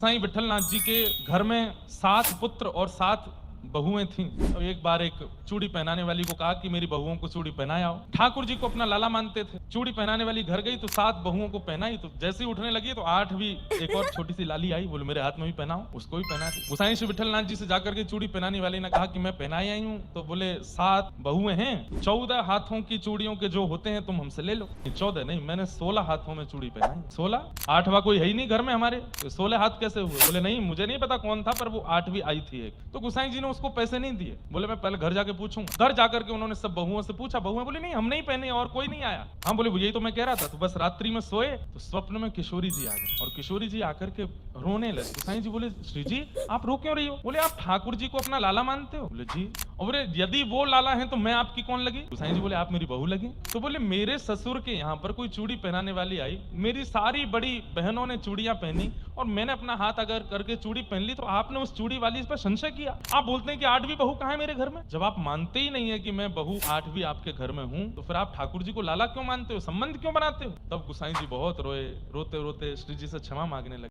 साईं विठलनाथ जी के घर में 7 पुत्र और 7 बहुएं थीं। तो एक बार एक चूड़ी पहनाने वाली को कहा कि मेरी बहुओं को चूड़ी पहनाए आओ। ठाकुर जी को अपना लाला मानते थे। चूड़ी पहनाने वाली घर गई तो 7 बहुओं को पहनाई, तो जैसे ही उठने लगी तो 8वीं एक और छोटी सी लाली आई, बोले मेरे हाथ में भी पहनाओ, उसको भी पहना दी। गोसाई श्री विठलनाथ जी से जाकर के चूड़ी पहनाने वाली ने कहा कि मैं पहनाई आई हूँ, तो बोले 7 बहुएं हैं, 14 हाथों की चूड़ियों के जो होते हैं तुम हमसे ले लो। 14 नहीं, मैंने 16 हाथों में चूड़ी पहनाई। 16? 8वां कोई है ही नहीं घर में हमारे, तो 16 हाथ कैसे हुए? बोले नहीं, मुझे नहीं पता कौन था, पर वो 8वीं आई थी एक। तो गोसाई जी ने उसको पैसे नहीं दिए, बोले मैं पहले घर जाके पूछूंगा। घर जाकर के उन्होंने सब बहुओं से पूछा, बहुएं बोली नहीं, हम नहीं पहने और कोई नहीं आया। हाँ, बोले यही तो मैं कह रहा था। तो बस रात्रि में सोए तो स्वप्न में किशोरी जी आ गए, और किशोरी जी आकर के रोने लगे। गोसाई जी बोले श्री जी आप रो क्यों रही हो? बोले आप ठाकुर जी को अपना लाला मानते हो? बोले जी। और बोले यदि वो लाला है तो मैं आपकी कौन लगी? गोसाई जी बोले आप मेरी बहू लगी। तो बोले मेरे ससुर के यहाँ पर कोई चूड़ी पहनाने वाली आई, मेरी सारी बड़ी बहनों ने चूड़ियां पहनी और मैंने अपना हाथ अगर करके चूड़ी पहन ली, तो आपने उस चूड़ी वाली पर संशय किया। आप बोलते हैं कि 8वीं बहू कहाँ है मेरे घर में? जब आप मानते ही नहीं है कि मैं बहू 8वीं आपके घर में हूँ, तो फिर आप ठाकुर जी को लाला क्यों मानते हो, संबंध क्यों बनाते हो? तब गोसाई जी बहुत रोए, रोते रोते श्री जी से क्षमा मांगने लगे।